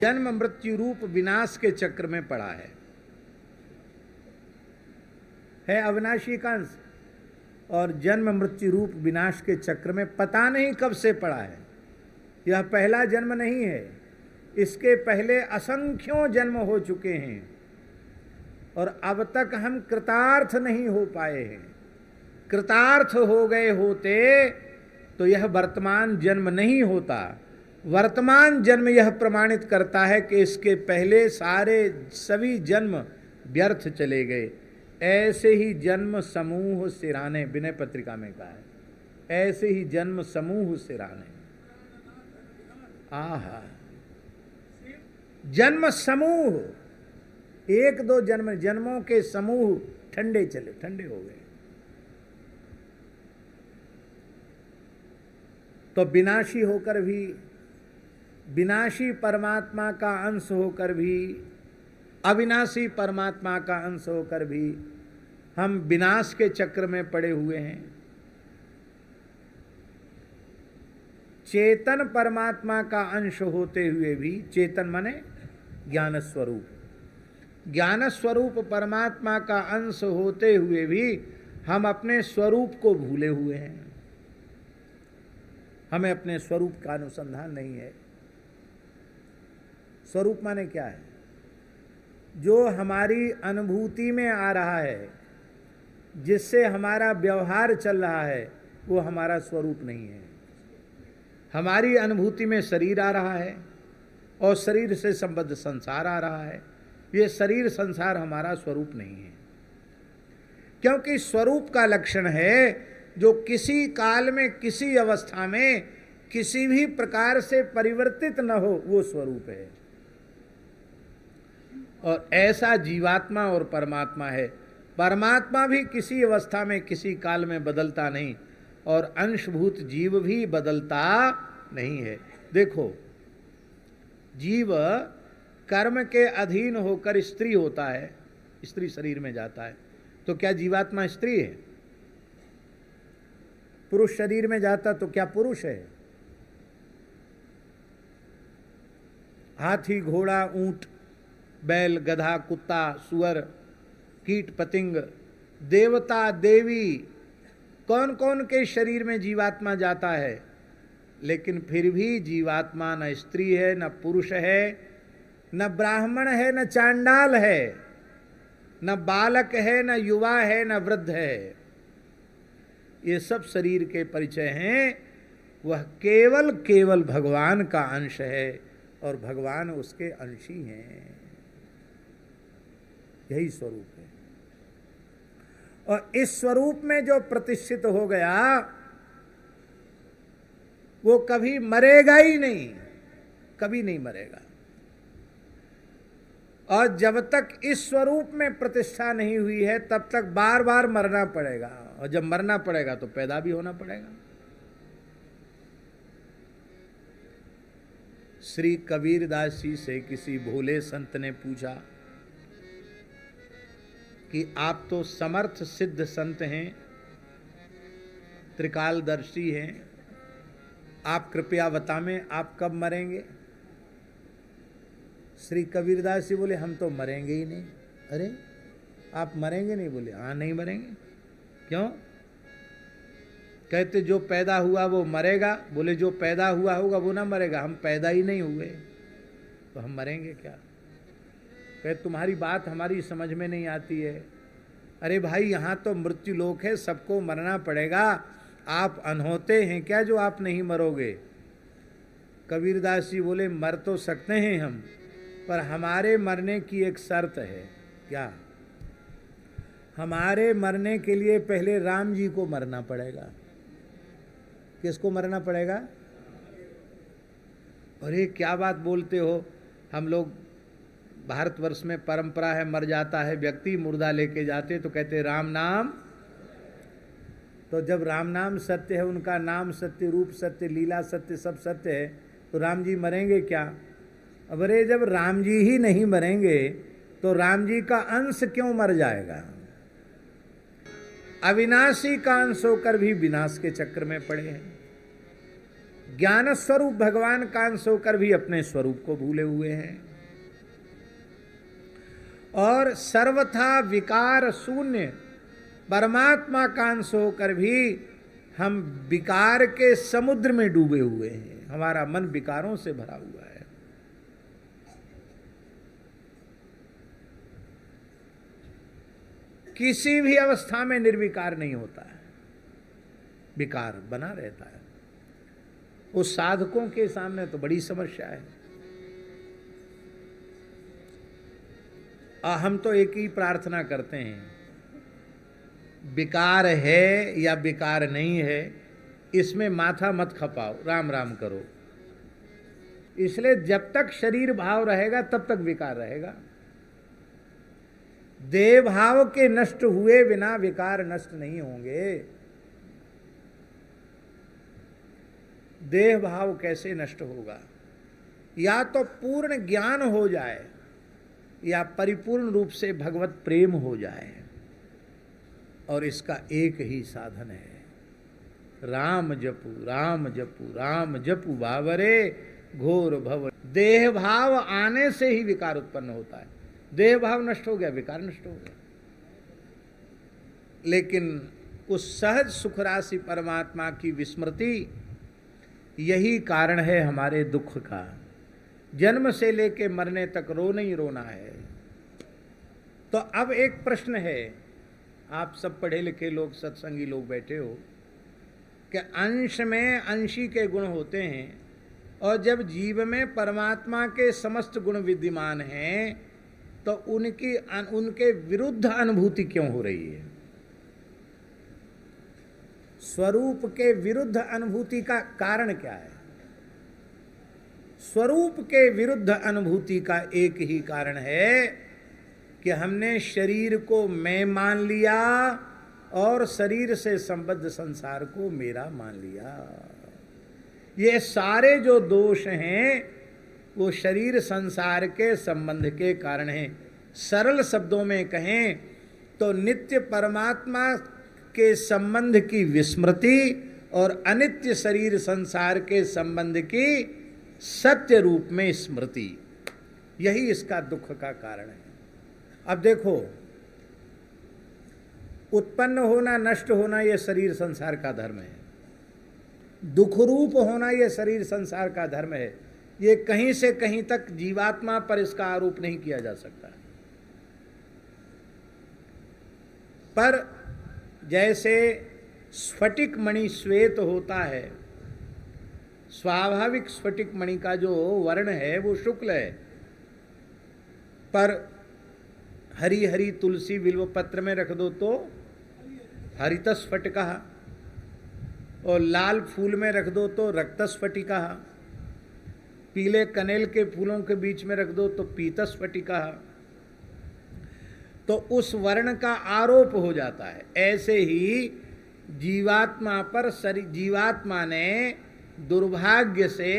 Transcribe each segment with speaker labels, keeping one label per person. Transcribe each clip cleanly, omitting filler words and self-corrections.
Speaker 1: जन्म मृत्यु रूप विनाश के चक्र में पड़ा है अविनाशी का अंश, और जन्म मृत्यु रूप विनाश के चक्र में पता नहीं कब से पड़ा है। यह पहला जन्म नहीं है, इसके पहले असंख्यों जन्म हो चुके हैं और अब तक हम कृतार्थ नहीं हो पाए हैं। कृतार्थ हो गए होते तो यह वर्तमान जन्म नहीं होता। वर्तमान जन्म यह प्रमाणित करता है कि इसके पहले सभी जन्म व्यर्थ चले गए। ऐसे ही जन्म समूह सिराने, विनय पत्रिका में कहा है, ऐसे ही जन्म समूह सिराने। आहा, जन्म समूह, एक दो जन्मों के समूह ठंडे हो गए। तो विनाशी होकर भी, विनाशी परमात्मा का अंश होकर भी, अविनाशी परमात्मा का अंश होकर भी हम विनाश के चक्र में पड़े हुए हैं। चेतन परमात्मा का अंश होते हुए भी, चेतन माने ज्ञान स्वरूप, ज्ञान स्वरूप परमात्मा का अंश होते हुए भी हम अपने स्वरूप को भूले हुए हैं। हमें अपने स्वरूप का अनुसंधान नहीं है। स्वरूप माने क्या है? जो हमारी अनुभूति में आ रहा है, जिससे हमारा व्यवहार चल रहा है, वो हमारा स्वरूप नहीं है। हमारी अनुभूति में शरीर आ रहा है और शरीर से संबद्ध संसार आ रहा है। ये शरीर संसार हमारा स्वरूप नहीं है, क्योंकि स्वरूप का लक्षण है जो किसी काल में, किसी अवस्था में, किसी भी प्रकार से परिवर्तित न हो, वो स्वरूप है। और ऐसा जीवात्मा और परमात्मा है। परमात्मा भी किसी अवस्था में, किसी काल में बदलता नहीं, और अंशभूत जीव भी बदलता नहीं है। देखो, जीव कर्म के अधीन होकर स्त्री होता है, स्त्री शरीर में जाता है, तो क्या जीवात्मा स्त्री है? पुरुष शरीर में जाता तो क्या पुरुष है? हाथी, घोड़ा, ऊंट, बैल, गधा, कुत्ता, सुअर, कीट पतिंग, देवता, देवी, कौन कौन के शरीर में जीवात्मा जाता है, लेकिन फिर भी जीवात्मा न स्त्री है, न पुरुष है, न ब्राह्मण है, न चांडाल है, न बालक है, न युवा है, न वृद्ध है। ये सब शरीर के परिचय हैं। वह केवल भगवान का अंश है और भगवान उसके अंशी हैं। यही स्वरूप है। और इस स्वरूप में जो प्रतिष्ठित हो गया, वो कभी मरेगा ही नहीं, कभी नहीं मरेगा। और जब तक इस स्वरूप में प्रतिष्ठा नहीं हुई है, तब तक बार बार मरना पड़ेगा, और जब मरना पड़ेगा तो पैदा भी होना पड़ेगा। श्री कबीरदास जी से किसी भोले संत ने पूछा कि आप तो समर्थ सिद्ध संत हैं, त्रिकालदर्शी हैं, आप कृपया बताएं आप कब मरेंगे? श्री कबीरदास जी बोले, हम तो मरेंगे ही नहीं। अरे, आप मरेंगे नहीं? बोले, हाँ, नहीं मरेंगे। क्यों? कहते जो पैदा हुआ वो मरेगा। बोले, जो पैदा हुआ होगा वो ना मरेगा, हम पैदा ही नहीं हुए तो हम मरेंगे क्या? कहते तुम्हारी बात हमारी समझ में नहीं आती है। अरे भाई, यहाँ तो मृत्यु लोक है, सबको मरना पड़ेगा, आप अनहोते हैं क्या जो आप नहीं मरोगे? कबीरदास जी बोले, मर तो सकते हैं हम, पर हमारे मरने की एक शर्त है। क्या? हमारे मरने के लिए पहले राम जी को मरना पड़ेगा। किसको मरना पड़ेगा? अरे क्या बात बोलते हो? हम लोग भारतवर्ष में परंपरा है, मर जाता है व्यक्ति, मुर्दा लेके जाते तो कहते राम नाम। तो जब राम नाम सत्य है, उनका नाम सत्य, रूप सत्य, लीला सत्य, सब सत्य है, तो राम जी मरेंगे क्या? अब अरे, जब राम जी ही नहीं मरेंगे तो राम जी का अंश क्यों मर जाएगा? अविनाशी का अंश होकर भी विनाश के चक्र में पड़े हैं। ज्ञान स्वरूप भगवान का अंश होकर भी अपने स्वरूप को भूले हुए हैं और सर्वथा विकार शून्य परमात्मा का अंश होकर भी हम विकार के समुद्र में डूबे हुए हैं। हमारा मन विकारों से भरा हुआ है। किसी भी अवस्था में निर्विकार नहीं होता है, विकार बना रहता है। उस साधकों के सामने तो बड़ी समस्या है। हम तो एक ही प्रार्थना करते हैं, विकार है या विकार नहीं है इसमें माथा मत खपाओ, राम राम करो। इसलिए जब तक शरीर भाव रहेगा तब तक विकार रहेगा। देह भाव के नष्ट हुए बिना विकार नष्ट नहीं होंगे। देह भाव कैसे नष्ट होगा? या तो पूर्ण ज्ञान हो जाए या परिपूर्ण रूप से भगवत प्रेम हो जाए, और इसका एक ही साधन है, राम जपू राम जपू राम जपू बावरे घोर भव। देह भाव आने से ही विकार उत्पन्न होता है। देह भाव नष्ट हो गया, विकार नष्ट हो गया। लेकिन उस सहज सुख राशि परमात्मा की विस्मृति, यही कारण है हमारे दुख का। जन्म से लेके मरने तक रोना ही रोना है। तो अब एक प्रश्न है, आप सब पढ़े लिखे लोग, सत्संगी लोग बैठे हो, कि अंश में अंशी के गुण होते हैं, और जब जीव में परमात्मा के समस्त गुण विद्यमान हैं तो उनके विरुद्ध अनुभूति क्यों हो रही है? स्वरूप के विरुद्ध अनुभूति का कारण क्या है? स्वरूप के विरुद्ध अनुभूति का एक ही कारण है कि हमने शरीर को मैं मान लिया और शरीर से संबद्ध संसार को मेरा मान लिया। ये सारे जो दोष हैं वो शरीर संसार के संबंध के कारण हैं। सरल शब्दों में कहें तो नित्य परमात्मा के संबंध की विस्मृति और अनित्य शरीर संसार के संबंध की सत्य रूप में स्मृति, यही इसका दुख का कारण है। अब देखो, उत्पन्न होना नष्ट होना यह शरीर संसार का धर्म है, दुख रूप होना यह शरीर संसार का धर्म है। ये कहीं से कहीं तक जीवात्मा पर इसका आरोप नहीं किया जा सकता। पर जैसे स्फटिक मणि श्वेत होता है, स्वाभाविक स्फटिक मणि का जो वर्ण है वो शुक्ल है, पर हरी हरी तुलसी बिल्व पत्र में रख दो तो हरित स्फटिका, और लाल फूल में रख दो तो रक्त स्फटिका, पीले कनेल के फूलों के बीच में रख दो तो पीत स्फटिका, तो उस वर्ण का आरोप हो जाता है। ऐसे ही जीवात्मा पर जीवात्मा ने दुर्भाग्य से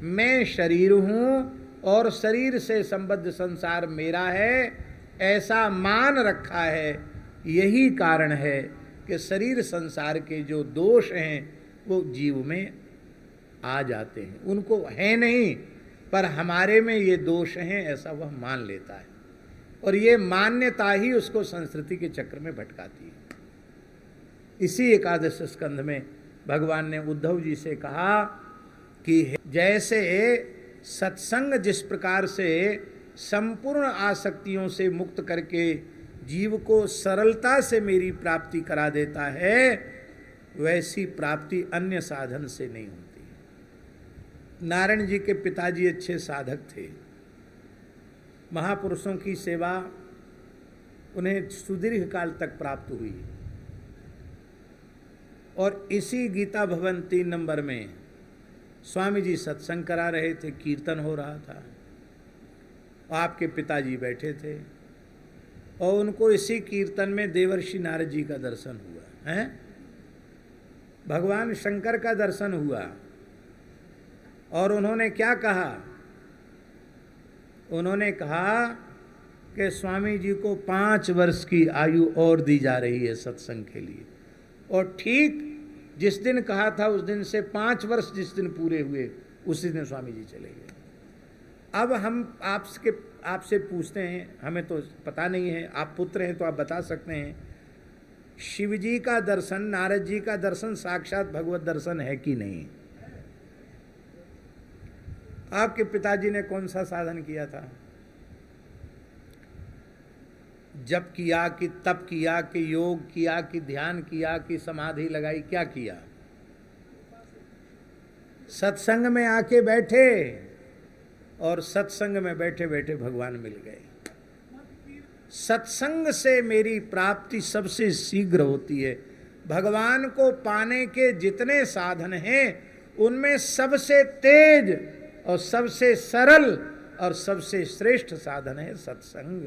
Speaker 1: मैं शरीर हूँ और शरीर से संबद्ध संसार मेरा है, ऐसा मान रखा है। यही कारण है कि शरीर संसार के जो दोष हैं वो जीव में आ जाते हैं। उनको है नहीं, पर हमारे में ये दोष हैं ऐसा वह मान लेता है, और ये मान्यता ही उसको संस्कृति के चक्र में भटकाती है। इसी एकादश स्कंध में भगवान ने उद्धव जी से कहा कि जैसे सत्संग जिस प्रकार से संपूर्ण आसक्तियों से मुक्त करके जीव को सरलता से मेरी प्राप्ति करा देता है, वैसी प्राप्ति अन्य साधन से नहीं होती। नारायण जी के पिताजी अच्छे साधक थे, महापुरुषों की सेवा उन्हें सुदीर्घ काल तक प्राप्त हुई, और इसी गीता भवन 3 नंबर में स्वामी जी सत्संग करा रहे थे, कीर्तन हो रहा था, आपके पिताजी बैठे थे, और उनको इसी कीर्तन में देवर्षि नारद जी का दर्शन हुआ है, भगवान शंकर का दर्शन हुआ। और उन्होंने क्या कहा? उन्होंने कहा कि स्वामी जी को 5 वर्ष की आयु और दी जा रही है सत्संग के लिए। और ठीक जिस दिन कहा था उस दिन से 5 वर्ष जिस दिन पूरे हुए उसी दिन स्वामी जी चले गए। अब हम आपसे पूछते हैं, हमें तो पता नहीं है, आप पुत्र हैं तो आप बता सकते हैं, शिव जी का दर्शन, नारद जी का दर्शन साक्षात भगवत दर्शन है कि नहीं? आपके पिताजी ने कौन सा साधन किया था? जप किया कि तप किया कि योग किया कि ध्यान किया कि समाधि लगाई, क्या किया? सत्संग में आके बैठे और सत्संग में बैठे बैठे भगवान मिल गए। सत्संग से मेरी प्राप्ति सबसे शीघ्र होती है। भगवान को पाने के जितने साधन हैं उनमें सबसे तेज और सबसे सरल और सबसे श्रेष्ठ साधन है सत्संग।